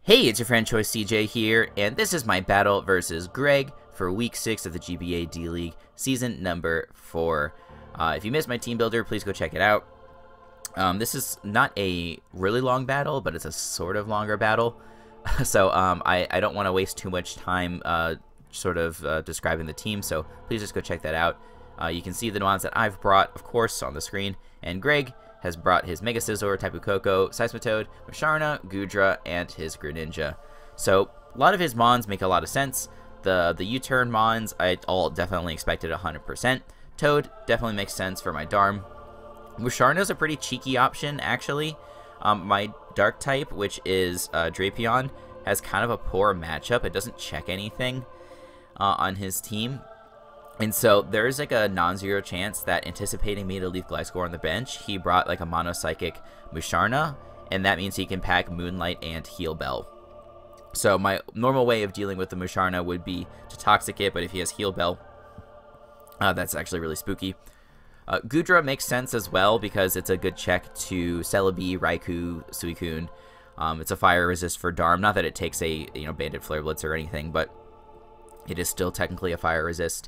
Hey, it's your friend Choice CJ here, and this is my battle versus Greg for Week 6 of the GBA D-League, Season number 4. If you missed my team builder, please go check it out. This is not a really long battle, but it's a sort of longer battle. So I don't want to waste too much time describing the team, so please just go check that out. You can see the ones that I've brought, of course, on the screen, and Greg has brought his Mega Scizor, Tapu Koko, Seismitoad, Musharna, Goodra, and his Greninja. So a lot of his mons make a lot of sense. The U-turn mons, I all definitely expected 100%. Toad definitely makes sense for my Darm. Musharna is a pretty cheeky option, actually. My Dark type, which is Drapion, has kind of a poor matchup. It doesn't check anything on his team. And so there's like a non-zero chance that, anticipating me to leave Gliscor on the bench, he brought like a Mono Psychic Musharna, and that means he can pack Moonlight and Heal Bell. So my normal way of dealing with the Musharna would be to Toxic it, but if he has Heal Bell, that's actually really spooky. Goodra makes sense as well because it's a good check to Celebi, Raikou, Suicune. It's a fire resist for Darm. Not that it takes a Banded Flare Blitz or anything, but it is still technically a fire resist.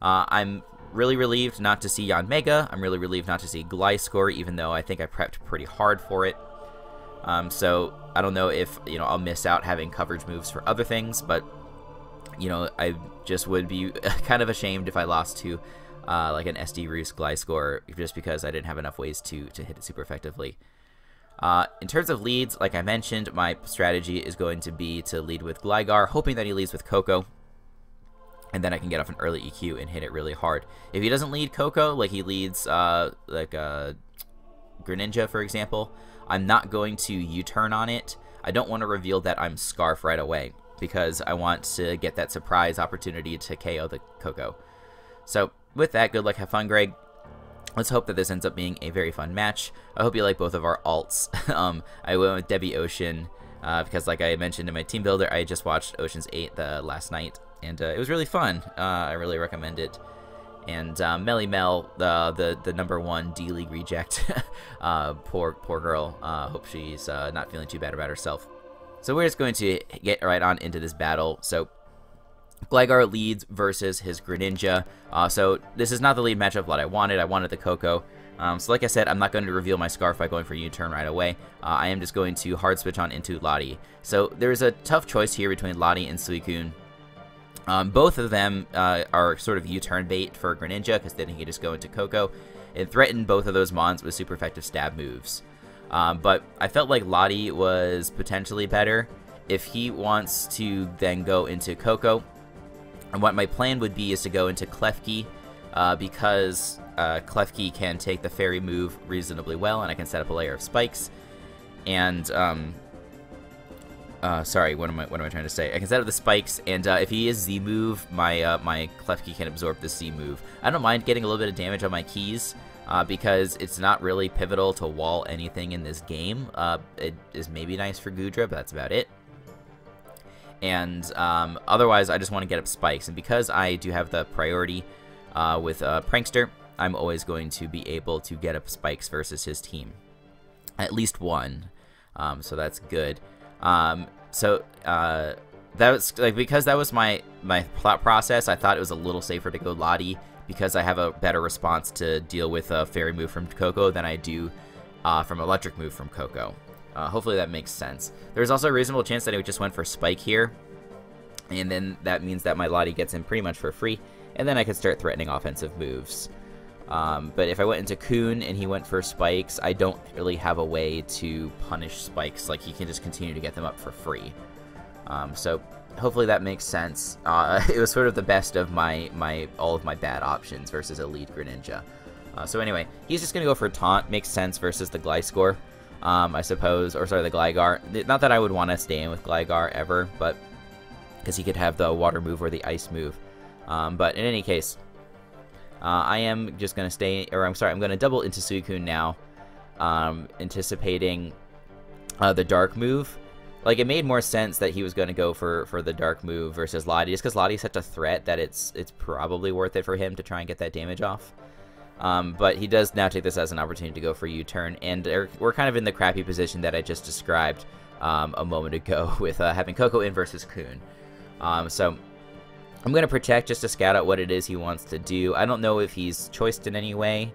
I'm really relieved not to see Yanmega. I'm really relieved not to see Gliscor, even though I think I prepped pretty hard for it. So I don't know if I'll miss out having coverage moves for other things, but I just would be kind of ashamed if I lost to like an SD Roost Gliscor just because I didn't have enough ways to hit it super effectively. In terms of leads, like I mentioned, my strategy is going to be to lead with Gligar, hoping that he leads with Koko. And then I can get off an early EQ and hit it really hard. If he doesn't lead Koko, like he leads Greninja, for example, I'm not going to U-turn on it. I don't want to reveal that I'm Scarf right away because I want to get that surprise opportunity to KO the Koko. So with that, good luck, have fun, Greg. Let's hope that this ends up being a very fun match. I hope you like both of our alts. I went with Debbie Ocean because, like I mentioned in my team builder, I just watched Ocean's 8 last night. And it was really fun. I really recommend it. And Melly Mel, the #1 D-League reject. Poor girl. Hope she's not feeling too bad about herself. So we're just going to get right on into this battle. So Gligar leads versus his Greninja. So this is not the lead matchup that I wanted. I wanted the Koko. So like I said, I'm not going to reveal my Scarf by going for U-turn right away. I am just going to hard switch on into Lottie. So there's a tough choice here between Lottie and Suicune. Both of them are sort of U-turn bait for Greninja, because then he can just go into Koko and threaten both of those mons with super effective stab moves. But I felt like Lottie was potentially better if he wants to then go into Koko. And what my plan would be is to go into Klefki, because Klefki can take the fairy move reasonably well, and I can set up a layer of spikes. And sorry, what am I trying to say? I can set up the spikes, and if he is Z-move, my Klefki can absorb the Z-move. I don't mind getting a little bit of damage on my keys, because it's not really pivotal to wall anything in this game. It is maybe nice for Goodra, but that's about it. And otherwise, I just want to get up spikes, and because I do have the priority with Prankster, I'm always going to be able to get up spikes versus his team. At least one, so that's good. That was like, because that was my thought process, I thought it was a little safer to go Lottie because I have a better response to deal with a fairy move from Koko than I do from electric move from Koko. Hopefully that makes sense. There's also a reasonable chance that I just went for Spike here, and then that means that my Lottie gets in pretty much for free, and then I can start threatening offensive moves. But if I went into Coon and he went for spikes, I don't really have a way to punish spikes. Like, he can just continue to get them up for free. So hopefully that makes sense. It was sort of the best of all of my bad options versus a lead Greninja. So anyway, he's just going to go for Taunt. Makes sense versus the Gliscor, I suppose. Or sorry, the Gligar. Not that I would want to stay in with Gligar ever, but because he could have the Water move or the Ice move. But in any case, I am just going to stay, or I'm sorry, I'm going to double into Suicune now, anticipating the Dark move. Like, it made more sense that he was going to go for the Dark move versus Lottie, just because Lottie's such a threat that it's probably worth it for him to try and get that damage off. But he does now take this as an opportunity to go for U-turn, and we're kind of in the crappy position that I just described, a moment ago with having Coco in versus Kun. So I'm going to Protect just to scout out what it is he wants to do. I don't know if he's choiced in any way,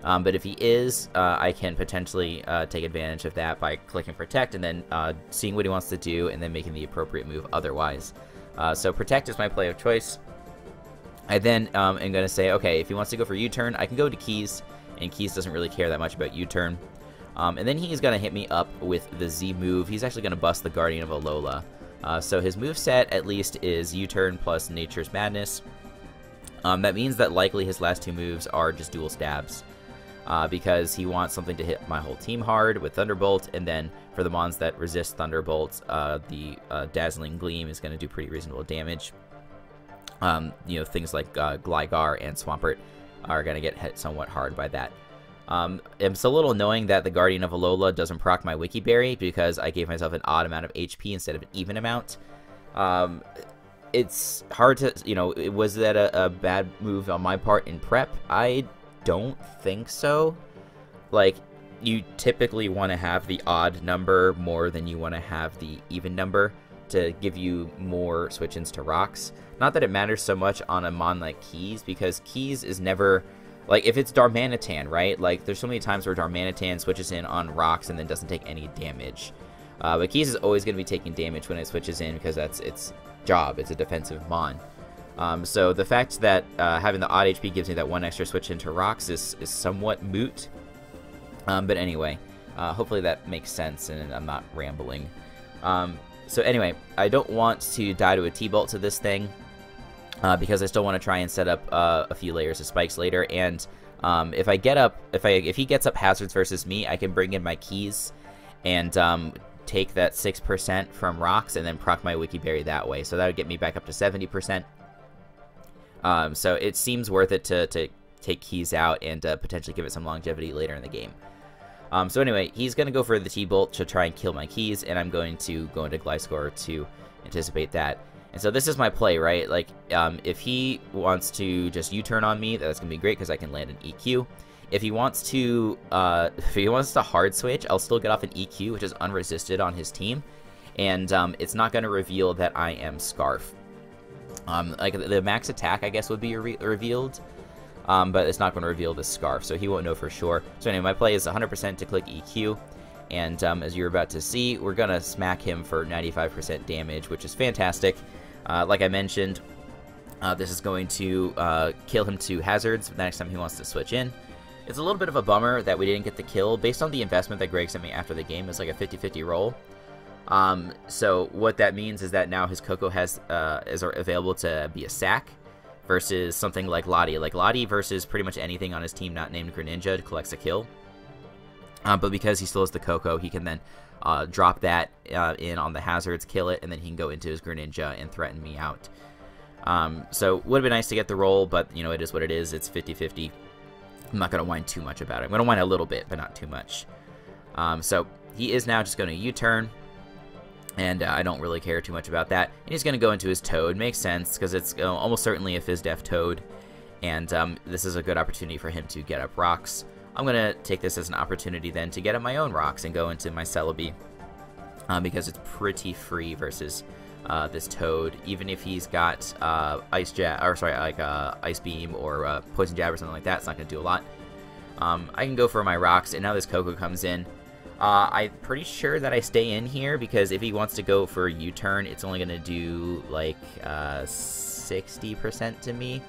but if he is, I can potentially take advantage of that by clicking Protect and then seeing what he wants to do and then making the appropriate move otherwise. So Protect is my play of choice. I then am going to say, okay, if he wants to go for U-turn, I can go to Keys, and Keys doesn't really care that much about U-turn. And then he's going to hit me up with the Z move. He's actually going to bust the Guardian of Alola. So his moveset, at least, is U-turn plus Nature's Madness. That means that likely his last two moves are just dual stabs. Because he wants something to hit my whole team hard with Thunderbolt, and then for the mons that resist Thunderbolt, the Dazzling Gleam is going to do pretty reasonable damage. You know, things like Gligar and Swampert are going to get hit somewhat hard by that. It's a little annoying that the Guardian of Alola doesn't proc my Wiki Berry because I gave myself an odd amount of HP instead of an even amount. It's hard to, you know, was that a bad move on my part in prep? I don't think so. Like, you typically want to have the odd number more than you want to have the even number to give you more switch-ins to rocks. Not that it matters so much on a mon like Keys, because Keys is never, like, if it's Darmanitan, right? Like, there's so many times where Darmanitan switches in on rocks and then doesn't take any damage. But Keys is always going to be taking damage when it switches in because that's its job. It's a defensive mon. So the fact that having the odd HP gives me that one extra switch into rocks is somewhat moot. But anyway, hopefully that makes sense and I'm not rambling. So anyway, I don't want to die to a T-Bolt to this thing because I still want to try and set up a few layers of spikes later. And if he gets up hazards versus me, I can bring in my Keys and take that 6% from rocks and then proc my Wiki Berry that way. So that would get me back up to 70%. So it seems worth it to take Keys out and potentially give it some longevity later in the game. So anyway, he's going to go for the T-Bolt to try and kill my Keys, and I'm going to go into Gliscor to anticipate that. And so this is my play, right? Like, if he wants to just U-turn on me, that's going to be great because I can land an EQ. If he wants to hard switch, I'll still get off an EQ, which is unresisted on his team, and it's not going to reveal that I am Scarf. Like, the max attack, I guess, would be revealed, but it's not going to reveal the Scarf, so he won't know for sure. So anyway, my play is 100% to click EQ, and as you're about to see, we're going to smack him for 95% damage, which is fantastic. Like I mentioned, this is going to kill him to hazards the next time he wants to switch in. It's a little bit of a bummer that we didn't get the kill. Based on the investment that Greg sent me after the game, it's like a 50-50 roll. So what that means is that now his Coco is available to be a sack versus something like Lottie. Like Lottie versus pretty much anything on his team not named Greninja collects a kill. But because he still has the Coco, he can then drop that in on the hazards, kill it, and then he can go into his Greninja and threaten me out. So would have been nice to get the roll, but you know, it is what it is. It's 50-50. I'm not going to whine too much about it. I'm going to whine a little bit, but not too much. So he is now just going to U-turn. And I don't really care too much about that. And he's going to go into his Toad. Makes sense, because it's almost certainly a Fizz-Def Toad. And this is a good opportunity for him to get up rocks. I'm going to take this as an opportunity then to get up my own rocks and go into my Celebi. Because it's pretty free versus this Toad. Even if he's got Ice Beam or Poison Jab or something like that, it's not going to do a lot. I can go for my rocks, and now this Coco comes in. I'm pretty sure that I stay in here because if he wants to go for a U-turn, it's only going to do like 60% to me,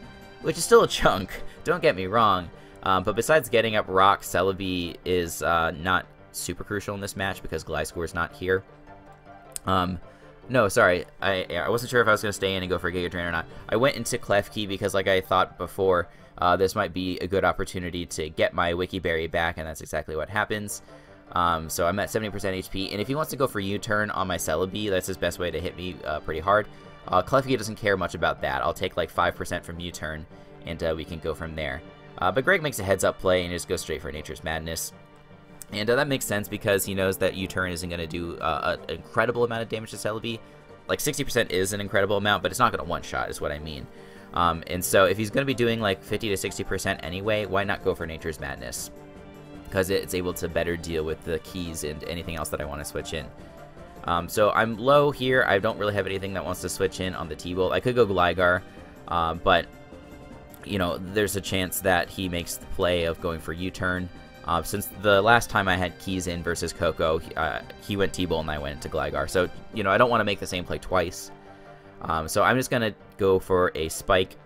which is still a chunk. Don't get me wrong. But besides getting up rock, Celebi is not super crucial in this match because Gliscor is not here. No, sorry. I wasn't sure if I was going to stay in and go for a Giga Drain or not. I went into Klefki because, like I thought before, this might be a good opportunity to get my Wiki Berry back, and that's exactly what happens. So I'm at 70% HP, and if he wants to go for U-turn on my Celebi, that's his best way to hit me pretty hard. Klefki doesn't care much about that. I'll take like 5% from U-turn, and we can go from there. But Greg makes a heads-up play and just goes straight for Nature's Madness. And that makes sense because he knows that U-turn isn't going to do an incredible amount of damage to Celebi. Like 60% is an incredible amount, but it's not going to one-shot is what I mean. And so if he's going to be doing like 50 to 60% anyway, why not go for Nature's Madness? Because it's able to better deal with the Keys and anything else that I want to switch in. So I'm low here. I don't really have anything that wants to switch in on the T-Bolt. I could go Gligar, but, you know, there's a chance that he makes the play of going for U-turn. Since the last time I had keys in versus Coco, he went T-Bolt and I went into Gligar. So, you know, I don't want to make the same play twice. So I'm just going to go for a Spike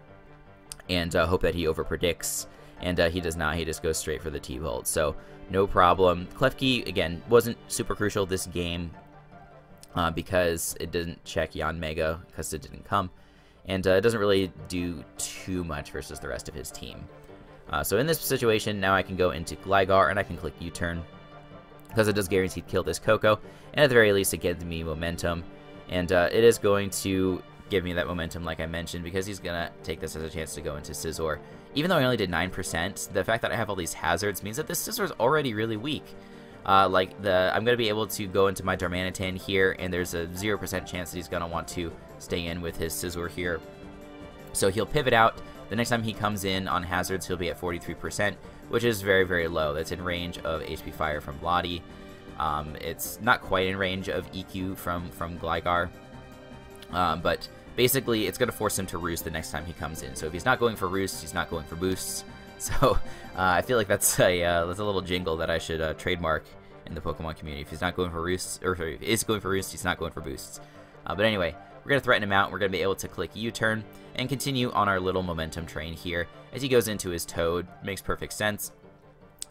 and hope that he overpredicts. And he does not. He just goes straight for the T-Bolt. So no problem. Klefki, again, wasn't super crucial this game because it didn't check Yanmega because it didn't come. And it doesn't really do too much versus the rest of his team. So in this situation, now I can go into Gligar and I can click U-turn because it does guaranteed kill this Coco. And at the very least, it gives me momentum. And it is going to give me that momentum like I mentioned because he's going to take this as a chance to go into Scizor. Even though I only did 9%, the fact that I have all these hazards means that this Scizor is already really weak. I'm going to be able to go into my Darmanitan here, and there's a 0% chance that he's going to want to stay in with his Scizor here. So he'll pivot out. The next time he comes in on hazards, he'll be at 43%, which is very, very low. That's in range of HP Fire from Lottie. It's not quite in range of EQ from Gligar, but basically it's going to force him to roost the next time he comes in. So if he's not going for roosts, he's not going for boosts. So I feel like that's a little jingle that I should trademark in the Pokemon community. If he's not going for roosts, or sorry, if he is going for roosts, he's not going for boosts. But anyway, we're going to threaten him out. We're going to be able to click U-turn and continue on our little momentum train here as he goes into his Toad. Makes perfect sense.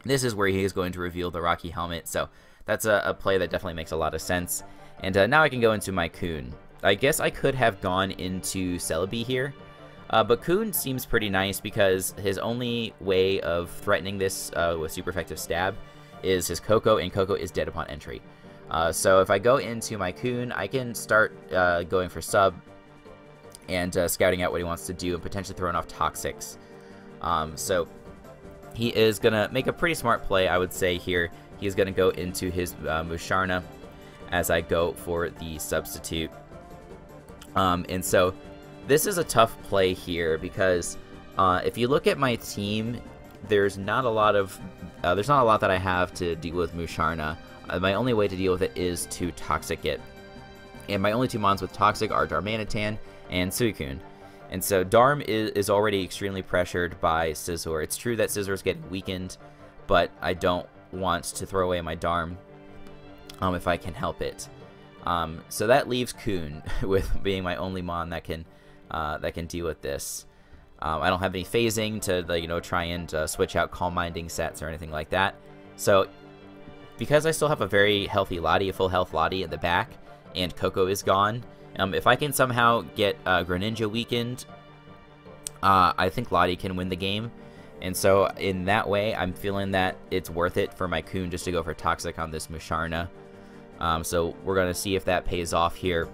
This is where he is going to reveal the Rocky Helmet, so that's a play that definitely makes a lot of sense. And now I can go into my Coon. I guess I could have gone into Celebi here, but Coon seems pretty nice because his only way of threatening this with super effective stab is his Coco, and Coco is dead upon entry. So if I go into my Coon, I can start going for sub and scouting out what he wants to do and potentially throwing off Toxics. So he is going to make a pretty smart play, I would say, here. He is going to go into his Musharna as I go for the substitute. And so this is a tough play here because if you look at my team, there's not a lot that I have to deal with Musharna. My only way to deal with it is to Toxic it. And my only two mons with Toxic are Darmanitan and Suicune. And so Darm is already extremely pressured by Scizor. It's true that Scizor is getting weakened, but I don't want to throw away my Darm if I can help it. So that leaves Coon with being my only mon that can deal with this. I don't have any phasing to try and switch out Calm Minding sets or anything like that. So because I still have a very healthy Lottie, a full health Lottie in the back, and Coco is gone, if I can somehow get Greninja weakened, I think Lottie can win the game. And so in that way, I'm feeling that it's worth it for my Coon just to go for Toxic on this Musharna. So we're going to see if that pays off here.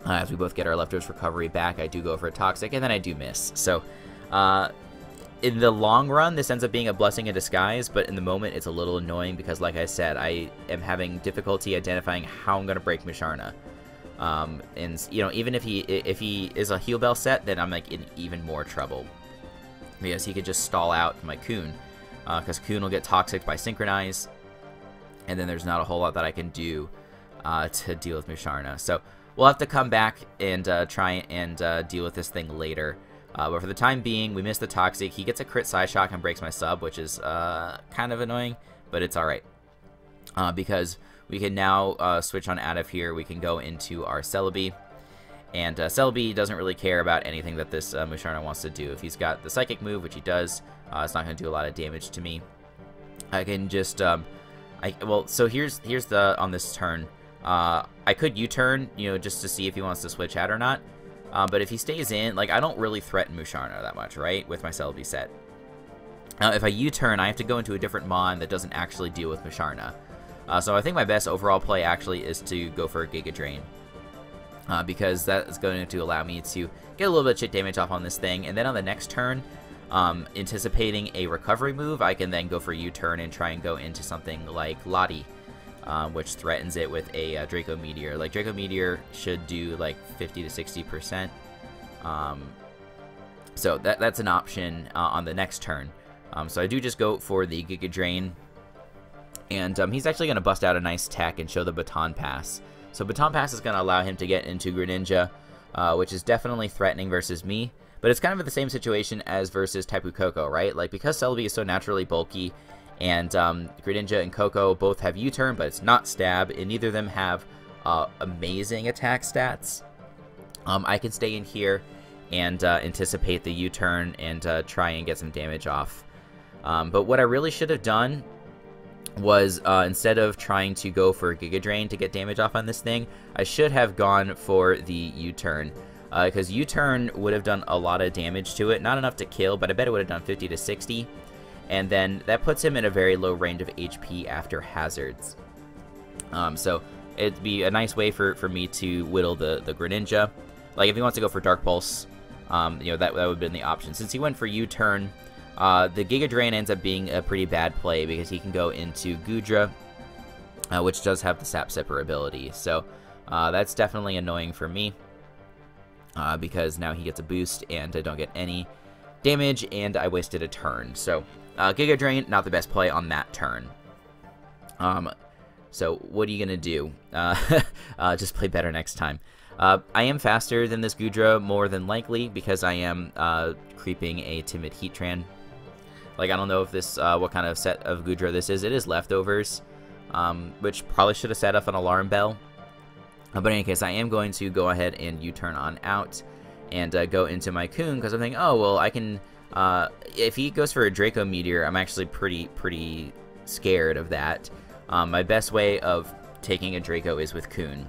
As we both get our Leftovers recovery back, I do go for a Toxic, and then I do miss. So in the long run, this ends up being a blessing in disguise, but in the moment, it's a little annoying because, like I said, I am having difficulty identifying how I'm going to break Musharna. And, even if he is a Heal Bell set, then I'm, like, in even more trouble. Because he could just stall out my Coon. Because Coon will get Toxic by Synchronize. And then there's not a whole lot that I can do to deal with Musharna. So we'll have to come back and try and deal with this thing later. But for the time being, we miss the Toxic. He gets a crit Psyshock and breaks my sub, which is kind of annoying, but it's alright. Because we can now switch on out of here. We can go into our Celebi. And Celebi doesn't really care about anything that this Musharna wants to do. If he's got the Psychic move, which he does, it's not going to do a lot of damage to me. I can just... so here's the on this turn. I could U-turn, just to see if he wants to switch out or not. But if he stays in, I don't really threaten Musharna that much, right? With my Celebi set. If I U-turn, I have to go into a different mon that doesn't actually deal with Musharna. So I think my best overall play actually is to go for a Giga Drain. Because that is going to allow me to get a little bit of chip damage off on this thing. And then on the next turn, anticipating a recovery move, I can then go for U-turn and try and go into something like Lottie, which threatens it with a Draco Meteor. Draco Meteor should do 50 to 60%. So that's an option on the next turn. So I do just go for the Giga Drain. And he's actually going to bust out a nice tech and show the Baton Pass. So Baton Pass is going to allow him to get into Greninja, which is definitely threatening versus me. But it's kind of the same situation as versus Tapu Koko, right? Like, because Celebi is so naturally bulky, and Greninja and Koko both have U-turn, but it's not stab, and neither of them have amazing attack stats, I can stay in here and anticipate the U-turn and try and get some damage off. But what I really should have done was, instead of trying to go for Giga Drain to get damage off on this thing, I should have gone for the U-turn. Because U-turn would have done a lot of damage to it. Not enough to kill, but I bet it would have done 50 to 60. And then that puts him in a very low range of HP after hazards. So it'd be a nice way for me to whittle the Greninja. Like, if he wants to go for Dark Pulse, you know, that would have been the option. Since he went for U-turn, the Giga Drain ends up being a pretty bad play because he can go into Goodra, which does have the Sap Sipper ability. So that's definitely annoying for me. Because now he gets a boost and I don't get any damage and I wasted a turn. So Giga Drain, not the best play on that turn. So what are you going to do? Just play better next time. I am faster than this Goodra more than likely because I am creeping a Timid Heatran. Like, I don't know if this, what kind of set of Goodra this is. It is Leftovers, which probably should have set up an alarm bell. But in any case, I am going to go ahead and U-turn on out and go into my Coon because I'm thinking, oh, well, I can, if he goes for a Draco Meteor, I'm actually pretty scared of that. My best way of taking a Draco is with Coon.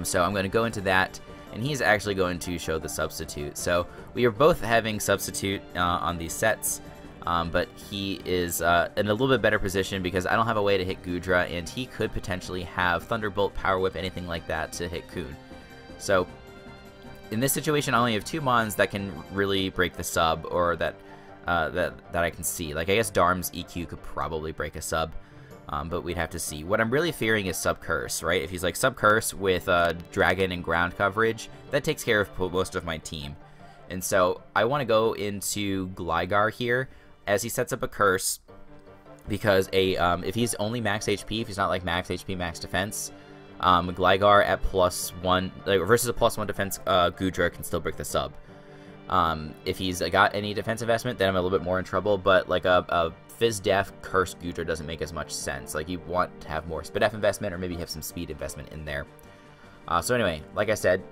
So I'm going to go into that, and he's actually going to show the Substitute. So we are both having Substitute on these sets. But he is in a little bit better position because I don't have a way to hit Goodra, and he could potentially have Thunderbolt, Power Whip, anything like that to hit Coon. So in this situation, I only have 2 Mons that can really break the sub, or that I can see. Like, I guess Darm's EQ could probably break a sub, but we'd have to see. What I'm really fearing is Sub Curse, right? If he's like Sub Curse with Dragon and Ground coverage, that takes care of most of my team. And so I want to go into Gligar here, as he sets up a Curse, because if he's only max HP, if he's not like max HP, max defense, Gligar at +1, like, versus a +1 defense, Goodra can still break the sub. If he's got any defense investment, then I'm a little bit more in trouble, but like a Fizz Def Curse Goodra doesn't make as much sense. Like, you want to have more Spidef investment, or maybe have some speed investment in there. So anyway, like I said,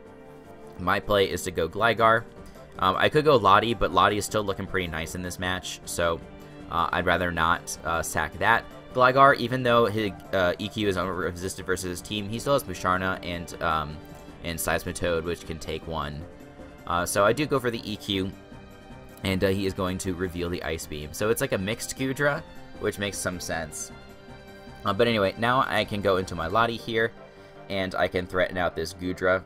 my play is to go Gligar. I could go Lottie, but Lottie is still looking pretty nice in this match, so I'd rather not sack that. Gligar, even though his EQ is unresisted versus his team, he still has Musharna and Seismitoad, which can take 1. So I do go for the EQ, and he is going to reveal the Ice Beam. So it's like a mixed Goodra, which makes some sense. But anyway, now I can go into my Lottie here, and I can threaten out this Goodra.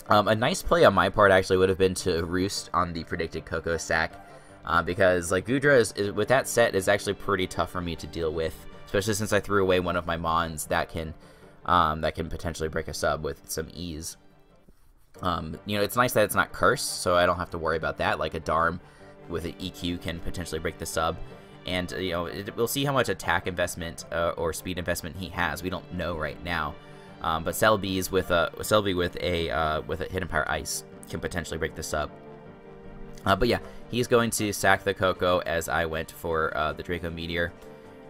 A nice play on my part actually would have been to Roost on the predicted Koko sack, because like Goodra is with that set is actually pretty tough for me to deal with, especially since I threw away one of my Mons that can potentially break a sub with some ease. You know, it's nice that it's not Curse, so I don't have to worry about that. Like a Darm with an EQ can potentially break the sub, and you know, we'll see how much attack investment or speed investment he has. We don't know right now. But Celebi with a Hidden Power Ice can potentially break this up. But yeah, he's going to sack the Koko as I went for the Draco Meteor,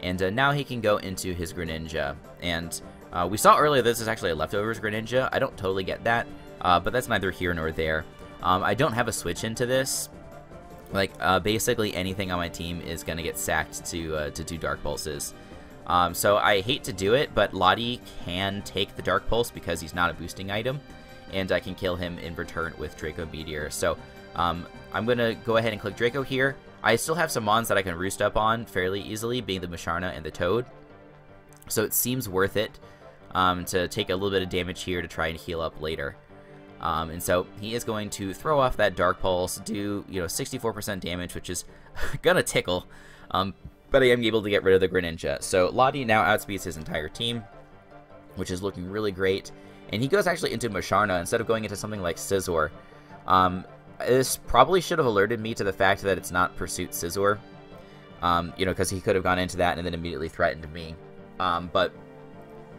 and now he can go into his Greninja. And we saw earlier this is actually a Leftovers Greninja. I don't totally get that, but that's neither here nor there. I don't have a switch into this. Like basically anything on my team is gonna get sacked to do Dark Pulses. So I hate to do it, but Lottie can take the Dark Pulse because he's not a boosting item, and I can kill him in return with Draco Meteor. So I'm going to go ahead and click Draco here. I still have some Mons that I can roost up on fairly easily, being the Musharna and the Toad. So it seems worth it to take a little bit of damage here to try and heal up later. And so he is going to throw off that Dark Pulse, do 64% damage, which is gonna tickle. But I am able to get rid of the Greninja. So Lottie now outspeeds his entire team, which is looking really great. And he goes actually into Musharna instead of going into something like Scizor. This probably should have alerted me to the fact that it's not Pursuit Scizor. Because he could have gone into that and then immediately threatened me. But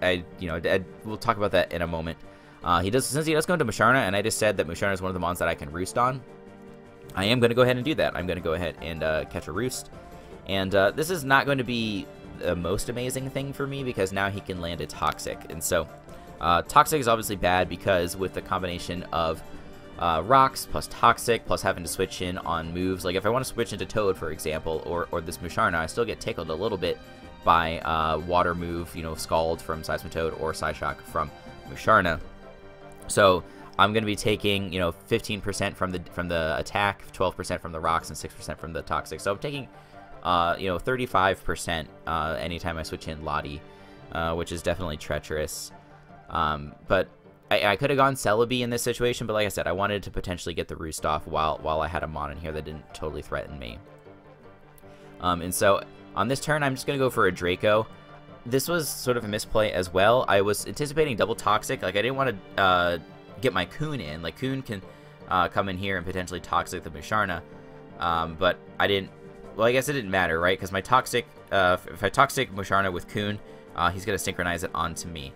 we'll talk about that in a moment. Since he does go into Musharna, and I just said that Musharna is one of the mons that I can roost on, I am going to go ahead and do that. I'm going to go ahead and catch a roost. And this is not going to be the most amazing thing for me because now he can land a Toxic. And so Toxic is obviously bad because with the combination of Rocks plus Toxic plus having to switch in on moves, like if I want to switch into Toad, for example, or this Musharna, I still get tickled a little bit by Water move, Scald from Seismitoad or Psyshock from Musharna. So I'm going to be taking, 15% from the attack, 12% from the Rocks, and 6% from the Toxic. So I'm taking, 35% anytime I switch in Lottie, which is definitely treacherous. But I could have gone Celebi in this situation, but like I said, I wanted to potentially get the roost off while I had a mon in here that didn't totally threaten me. And so on this turn, I'm just going to go for a Draco. This was sort of a misplay as well. I was anticipating double Toxic. Like, I didn't want to get my Coon in. Like, Coon can come in here and potentially Toxic the Musharna. But I didn't... Well, I guess it didn't matter, right? Because my Toxic... if I Toxic Musharna with Coon, he's going to synchronize it onto me.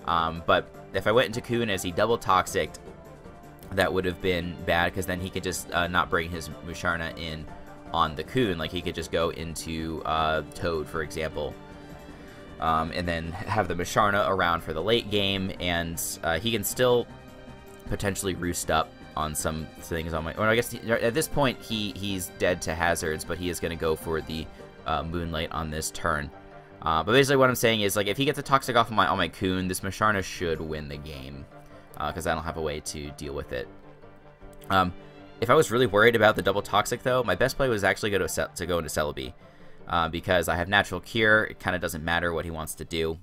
But if I went into Coon as he double Toxic'd, that would have been bad, because then he could just not bring his Musharna in on the Coon. Like, he could just go into Toad, for example, and then have the Musharna around for the late game, and he can still potentially roost up on some things on my... Or I guess at this point, he's dead to hazards, but he is going to go for the Moonlight on this turn. But basically what I'm saying is, like, if he gets a Toxic off on my Coon, this Musharna should win the game, because I don't have a way to deal with it. If I was really worried about the double Toxic, though, my best play was actually to go into Celebi, because I have Natural Cure. It kind of doesn't matter what he wants to do,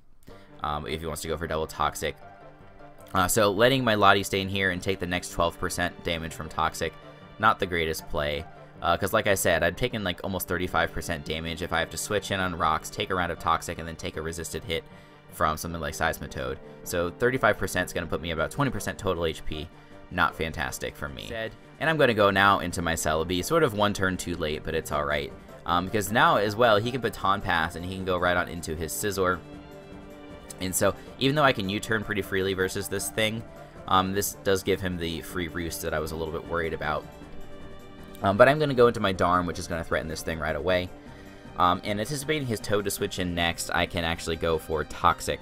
if he wants to go for double Toxic. So letting my Lottie stay in here and take the next 12% damage from Toxic, not the greatest play. Because like I said, I'd taken like almost 35% damage if I have to switch in on Rocks, take a round of Toxic, and then take a resisted hit from something like Seismitoad. So 35% is going to put me about 20% total HP. Not fantastic for me. And I'm going to go now into my Celebi, sort of one turn too late, but it's alright. Because now as well, he can Baton Pass and he can go right on into his Scizor. And so, even though I can U-turn pretty freely versus this thing, this does give him the free roost that I was a little bit worried about. But I'm going to go into my Darm, which is going to threaten this thing right away. And anticipating his Toad to switch in next, I can actually go for Toxic.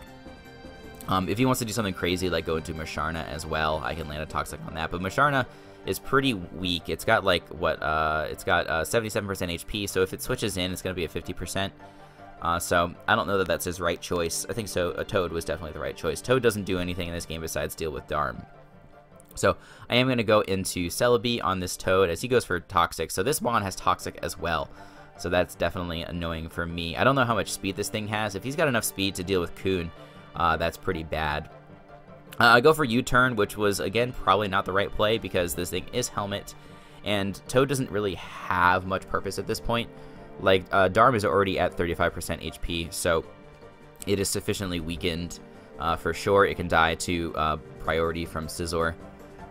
If he wants to do something crazy, like go into Musharna as well, I can land a Toxic on that. But Musharna is pretty weak. It's got like, it's got 77% HP, so if it switches in, it's going to be at 50%. So I don't know that that's his right choice. I think so. A Toad was definitely the right choice. Toad doesn't do anything in this game besides deal with Darm. So I am going to go into Celebi on this Toad as he goes for Toxic. So this Mon has Toxic as well. So that's definitely annoying for me. I don't know how much speed this thing has. If he's got enough speed to deal with Coon, that's pretty bad. I go for U-turn, which was, again, probably not the right play because this thing is Helmet. And Toad doesn't really have much purpose at this point. Like, Darm is already at 35% HP, so it is sufficiently weakened for sure. It can die to priority from Scizor.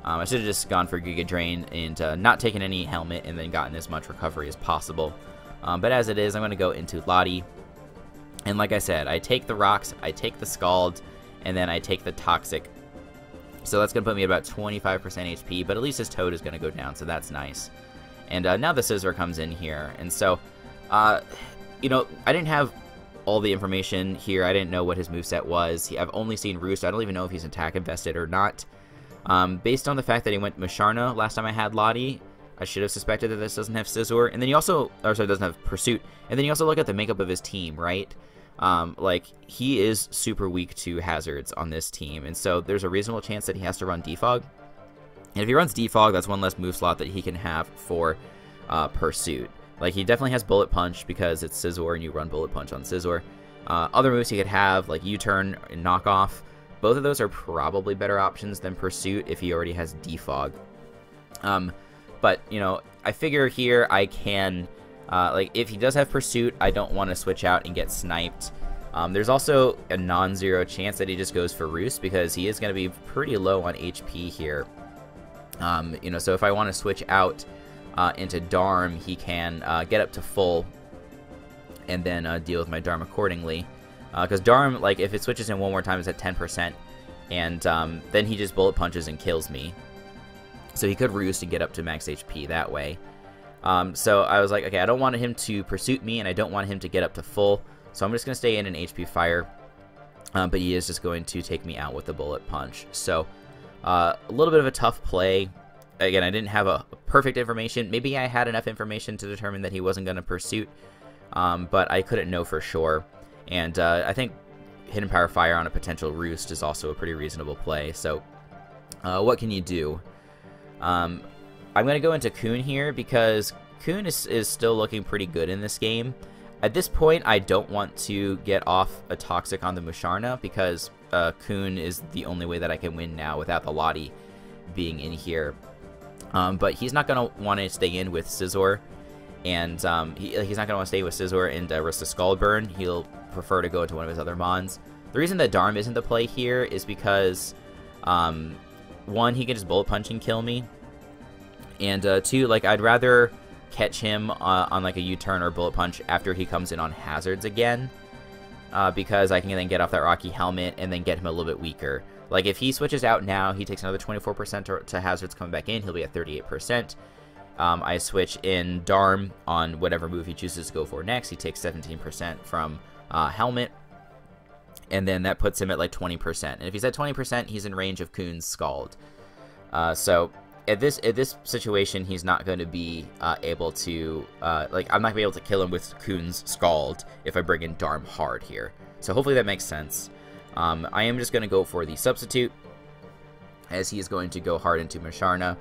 I should have just gone for Giga Drain and not taken any Helmet and then gotten as much recovery as possible. But as it is, I'm going to go into Lottie. And like I said, I take the Rocks, I take the Scald, and then I take the Toxic. So that's going to put me at about 25% HP, but at least his Toad is going to go down, so that's nice. And now the Scizor comes in here, and so... you know, I didn't have all the information here. I didn't know what his moveset was. I've only seen Roost. I don't even know if he's attack invested or not. Based on the fact that he went Musharna last time I had Lottie, I should have suspected that this doesn't have Scizor. And then you also, or sorry, doesn't have Pursuit. And then you also look at the makeup of his team, right? Like, he is super weak to hazards on this team. And so there's a reasonable chance that he has to run Defog. And if he runs Defog, that's one less move slot that he can have for Pursuit. Like, he definitely has Bullet Punch because it's Scizor and you run Bullet Punch on Scizor. Other moves he could have, like U-turn and Knock Off. Both of those are probably better options than Pursuit if he already has Defog. But, you know, I figure here I can, like, if he does have Pursuit, I don't want to switch out and get sniped. There's also a non-zero chance that he just goes for Roost because he is going to be pretty low on HP here. You know, so if I want to switch out into Darm, he can get up to full and then deal with my Darm accordingly. Because Darm, like, if it switches in one more time, it's at 10%. And then he just bullet punches and kills me. So he could roost and get up to max HP that way. So I was like, okay, I don't want him to pursuit me, and I don't want him to get up to full. So I'm just going to stay in an HP fire. But he is just going to take me out with the bullet punch. So a little bit of a tough play. Again, I didn't have a perfect information. Maybe I had enough information to determine that he wasn't going to pursuit. But I couldn't know for sure. And I think Hidden Power Fire on a potential roost is also a pretty reasonable play. So what can you do? I'm going to go into Kun here because Kun is still looking pretty good in this game. At this point, I don't want to get off a Toxic on the Musharna because Kun is the only way that I can win now without the Lottie being in here. But he's not going to want to stay in with Scizor, and he's not going to want to stay with Scizor and risk the Scald Burn. He'll prefer to go into one of his other Mons. The reason that Darm isn't the play here is because, one, he can just Bullet Punch and kill me, and two, like, I'd rather catch him on like a U-turn or Bullet Punch after he comes in on Hazards again, because I can then get off that Rocky Helmet and then get him a little bit weaker. Like, if he switches out now, he takes another 24% to Hazards coming back in, he'll be at 38%. I switch in Darm on whatever move he chooses to go for next, he takes 17% from Helmet, and then that puts him at like 20%. And if he's at 20%, he's in range of Kun's Scald. So at this situation, he's not going to be able to, like, I'm not going to be able to kill him with Kun's Scald if I bring in Darm hard here. So hopefully that makes sense. I am just going to go for the substitute, as he is going to go hard into Musharna.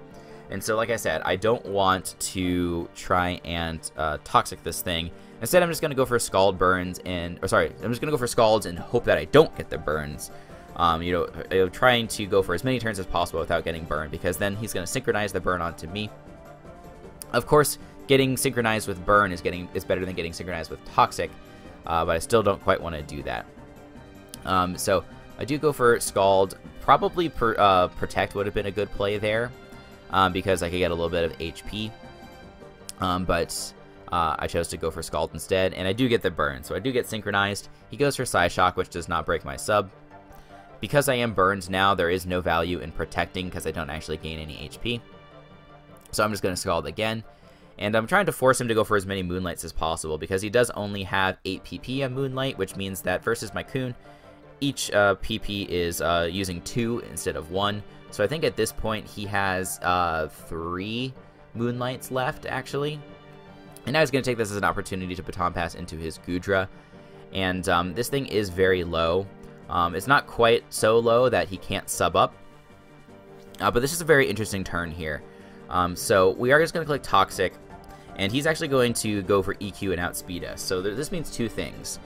And so, like I said, I don't want to try and Toxic this thing. Instead, I'm just going to go for Scald Burns and, I'm just going to go for Scalds and hope that I don't get the burns. Trying to go for as many turns as possible without getting burned, because then he's going to synchronize the burn onto me. Of course, getting synchronized with burn is better than getting synchronized with Toxic, but I still don't quite want to do that. So I do go for Scald. Probably Protect would have been a good play there, because I could get a little bit of HP. But I chose to go for Scald instead, and I do get the burn, so I do get synchronized. He goes for Psyshock, which does not break my sub. Because I am burned now, there is no value in protecting because I don't actually gain any HP. So I'm just going to Scald again. And I'm trying to force him to go for as many Moonlights as possible, because he does only have 8 PP on Moonlight, which means that versus my Kun, each PP is using 2 instead of 1. So I think at this point he has 3 Moonlights left, actually. And now he's going to take this as an opportunity to Baton Pass into his Goodra. And this thing is very low. It's not quite so low that he can't sub up. But this is a very interesting turn here. So we are just going to click Toxic. And he's actually going to go for EQ and outspeed us. So this means 2 things.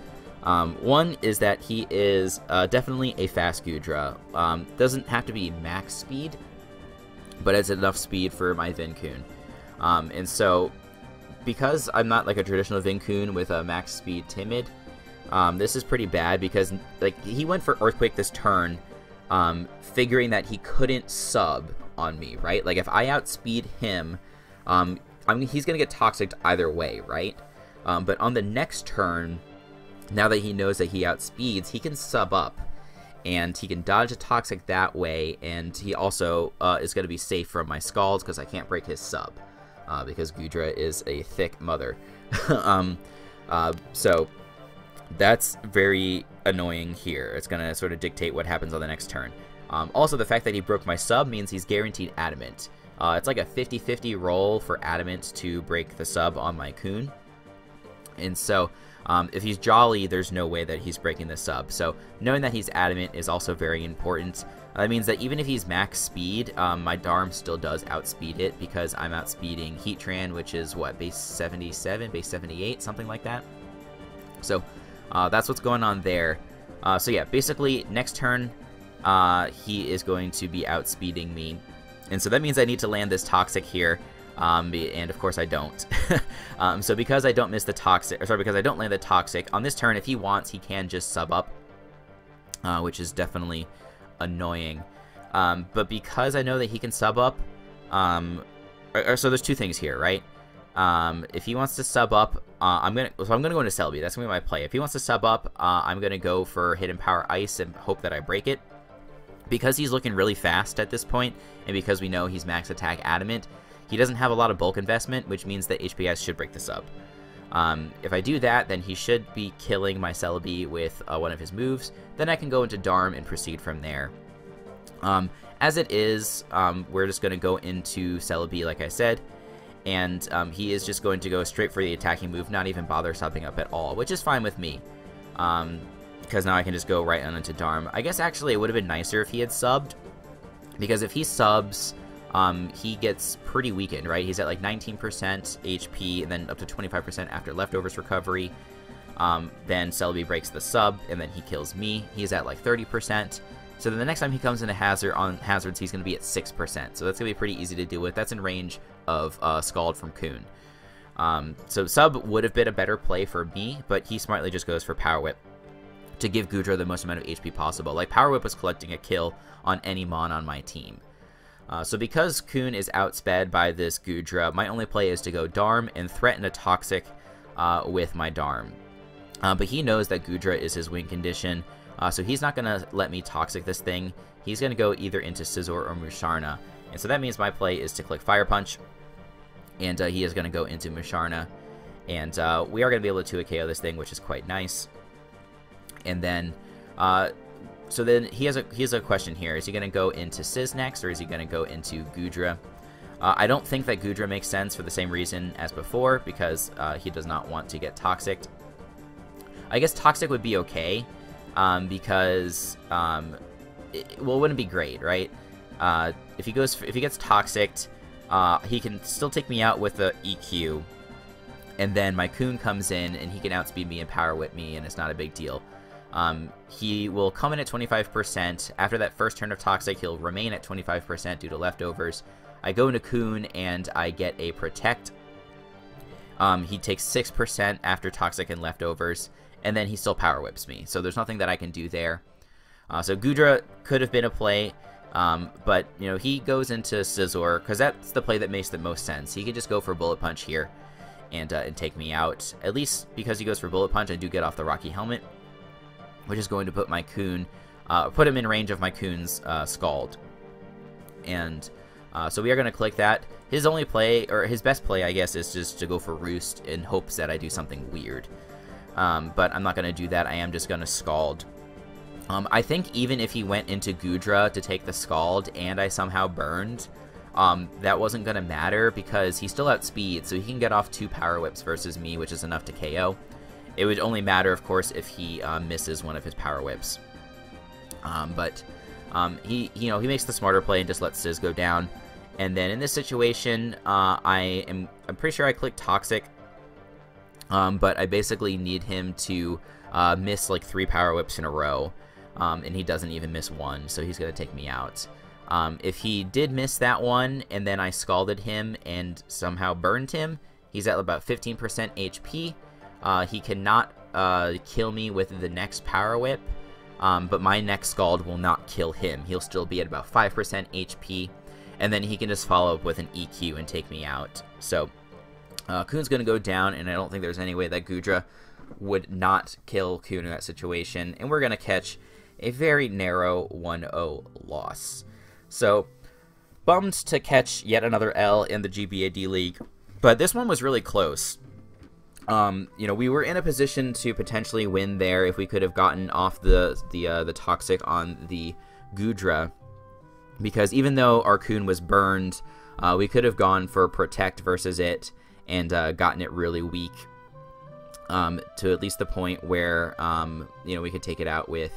One is that he is definitely a fast Goodra. Doesn't have to be max speed, but it's enough speed for my Vinkun. And so, because I'm not like a traditional Vinkun with a max speed Timid, this is pretty bad because, like, he went for Earthquake this turn, figuring that he couldn't sub on me, right? Like, if I outspeed him, I mean, he's gonna get Toxic either way, right? But on the next turn, now that he knows that he outspeeds, he can sub up, and he can dodge a Toxic that way, and he also is going to be safe from my Scalds because I can't break his sub, because Goodra is a thick mother. So that's very annoying here. It's going to sort of dictate what happens on the next turn. Also, the fact that he broke my sub means he's guaranteed Adamant. It's like a 50-50 roll for Adamant to break the sub on my Kun. And so, if he's Jolly, there's no way that he's breaking the sub. So, knowing that he's Adamant is also very important. That means that even if he's max speed, my Darm still does outspeed it, because I'm outspeeding Heatran, which is, what, base 77, base 78, something like that. So, that's what's going on there. So yeah, basically, next turn, he is going to be outspeeding me. And so that means I need to land this Toxic here. And of course I don't. So because I don't miss the Toxic, or sorry, because I don't land the Toxic, on this turn, if he wants, he can just sub up, which is definitely annoying. But because I know that he can sub up, so there's 2 things here, right? If he wants to sub up, I'm gonna go into Celebi. That's gonna be my play. If he wants to sub up, I'm gonna go for Hidden Power Ice and hope that I break it. Because he's looking really fast at this point, and because we know he's max attack adamant, he doesn't have a lot of bulk investment, which means that HPS should break the sub. If I do that, then he should be killing my Celebi with one of his moves. Then I can go into Darm and proceed from there. As it is, we're just going to go into Celebi, like I said, and he is just going to go straight for the attacking move, not even bother subbing up at all, which is fine with me. Because now I can just go right on into Darm. I guess actually it would have been nicer if he had subbed, because if he subs, he gets pretty weakened, right? He's at like 19% HP, and then up to 25% after Leftovers recovery. Then Celebi breaks the sub, and then he kills me. He's at like 30%. So then the next time he comes into hazards, he's going to be at 6%. So that's going to be pretty easy to deal with. That's in range of Scald from Coon. So sub would have been a better play for me, but he smartly just goes for Power Whip to give Goodra the most amount of HP possible. Like, Power Whip was collecting a kill on any Mon on my team. So because Coon is outsped by this Goodra, my only play is to go Darm and threaten a Toxic with my Darm. But he knows that Goodra is his win condition, so he's not going to let me Toxic this thing. He's going to go either into Scizor or Musharna. And so that means my play is to click Fire Punch, and he is going to go into Musharna. And we are going to be able to 2-KO this thing, which is quite nice. And then, so then he has a question here. Is he going to go into Sizz next, or is he going to go into Goodra? I don't think that Goodra makes sense for the same reason as before, because he does not want to get Toxic. I guess Toxic would be okay, because, it wouldn't be great, right? If he gets Toxicked, he can still take me out with the EQ, and then my Coon comes in, and he can outspeed me and Power Whip me, and it's not a big deal. He will come in at 25%. After that first turn of Toxic, he'll remain at 25% due to Leftovers. I go into Coon, and I get a Protect. He takes 6% after Toxic and Leftovers, and then he still Power Whips me. So there's nothing that I can do there. So Goodra could have been a play, but, you know, he goes into Scizor, because that's the play that makes the most sense. He could just go for Bullet Punch here and take me out. At least because he goes for Bullet Punch, I do get off the Rocky Helmet, which is going to put my Coon, put him in range of my Coon's Scald. And so we are going to click that. His only play, or his best play, I guess, is just to go for Roost in hopes that I do something weird. But I'm not going to do that. I am just going to Scald. I think even if he went into Goodra to take the Scald and I somehow burned, that wasn't going to matter because he still outspeed, so he can get off 2 Power Whips versus me, which is enough to KO. It would only matter, of course, if he misses one of his Power Whips. He makes the smarter play and just lets Sizz go down. And then in this situation, I'm pretty sure I clicked Toxic, but I basically need him to miss like 3 Power Whips in a row, and he doesn't even miss one, so he's going to take me out. If he did miss that one, and then I scalded him and somehow burned him, he's at about 15% HP. He cannot kill me with the next Power Whip, but my next Scald will not kill him. He'll still be at about 5% HP, and then he can just follow up with an EQ and take me out. So, Coon's going to go down, and I don't think there's any way that Goodra would not kill Coon in that situation, and we're going to catch a very narrow 1-0 loss. So, bummed to catch yet another L in the GBA D-League, but this one was really close. We were in a position to potentially win there if we could have gotten off the Toxic on the Goodra, because even though our Coon was burned, we could have gone for Protect versus it and gotten it really weak, to at least the point where we could take it out with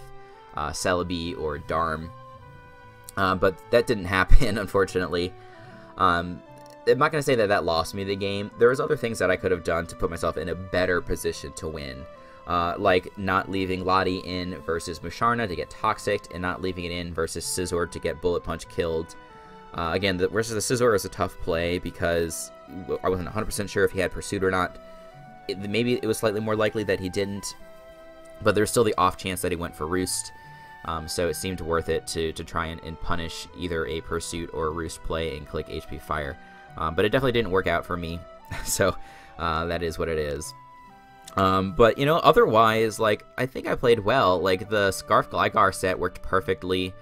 Celebi or Darm, but that didn't happen, unfortunately. I'm not going to say that lost me the game. There was other things that I could have done to put myself in a better position to win, like not leaving Lottie in versus Musharna to get Toxic, and not leaving it in versus Scizor to get Bullet Punch killed. Again, versus the Scizor is a tough play because I wasn't 100% sure if he had Pursuit or not. Maybe it was slightly more likely that he didn't, but there's still the off chance that he went for Roost. So it seemed worth it to try and punish either a Pursuit or a Roost play and click HP Fire. But it definitely didn't work out for me. So that is what it is. But, you know, otherwise, like, I think I played well. Like, the Scarf Gligar set worked perfectly.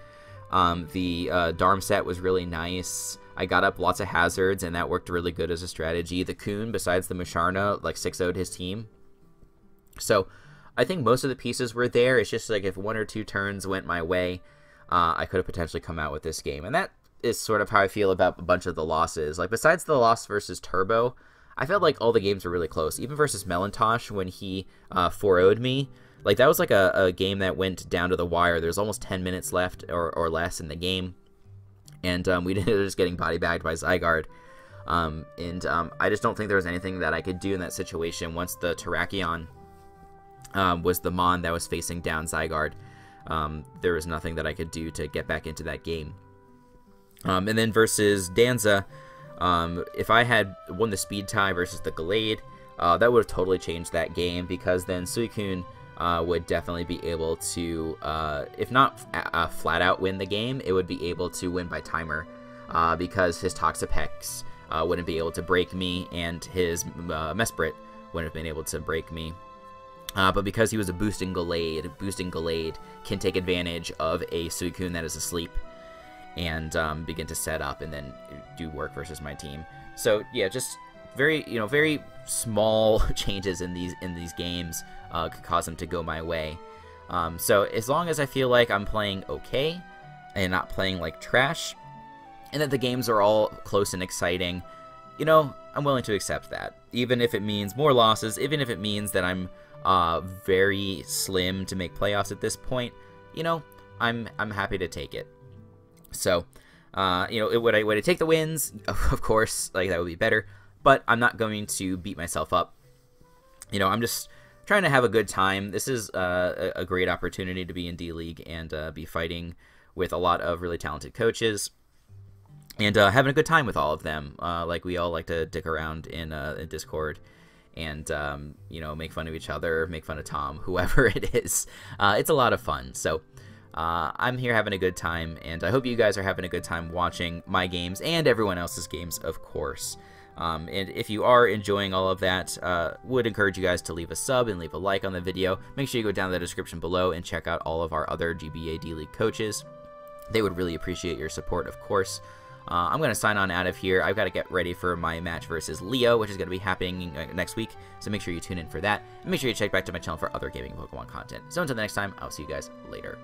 The Darm set was really nice. I got up lots of hazards, and that worked really good as a strategy. The Coon, besides the Musharna, like, 6-0'd his team. So, I think most of the pieces were there. It's just, like, if 1 or 2 turns went my way, I could have potentially come out with this game. And that is sort of how I feel about a bunch of the losses. Like, besides the loss versus Turbo, I felt like all the games were really close. Even versus Melantosh, when he 4-0'd me, like, that was like a game that went down to the wire. There's almost 10 minutes left or less in the game. And we ended up just getting body bagged by Zygarde. I just don't think there was anything that I could do in that situation once the Terrakion was the Mon that was facing down Zygarde. There was nothing that I could do to get back into that game. And then versus Danza, if I had won the speed tie versus the Gallade, that would have totally changed that game, because then Suicune would definitely be able to, if not flat out win the game, it would be able to win by timer, because his Toxapex wouldn't be able to break me, and his Mesprit wouldn't have been able to break me. But because he was a boosting Gallade can take advantage of a Suicune that is asleep and begin to set up and then do work versus my team. So yeah, just very small changes in these games could cause them to go my way. So as long as I feel like I'm playing okay and not playing like trash, and that the games are all close and exciting, you know, I'm willing to accept that. Even if it means more losses, even if it means that I'm very slim to make playoffs at this point, you know, I'm happy to take it. So, you know, would I take the wins? Of course, like, that would be better. But I'm not going to beat myself up. You know, I'm just trying to have a good time. This is a great opportunity to be in D-League and be fighting with a lot of really talented coaches. And having a good time with all of them. Like, we all like to dick around in Discord and, you know, make fun of each other, make fun of Tom, whoever it is. It's a lot of fun. So, I'm here having a good time, and I hope you guys are having a good time watching my games and everyone else's games, of course. And if you are enjoying all of that, would encourage you guys to leave a sub and leave a like on the video. Make sure you go down to the description below and check out all of our other GBA D-League coaches. They would really appreciate your support, of course. I'm going to sign on out of here. I've got to get ready for my match versus Leo, which is going to be happening next week, so make sure you tune in for that. And make sure you check back to my channel for other gaming Pokemon content. So until the next time, I'll see you guys later.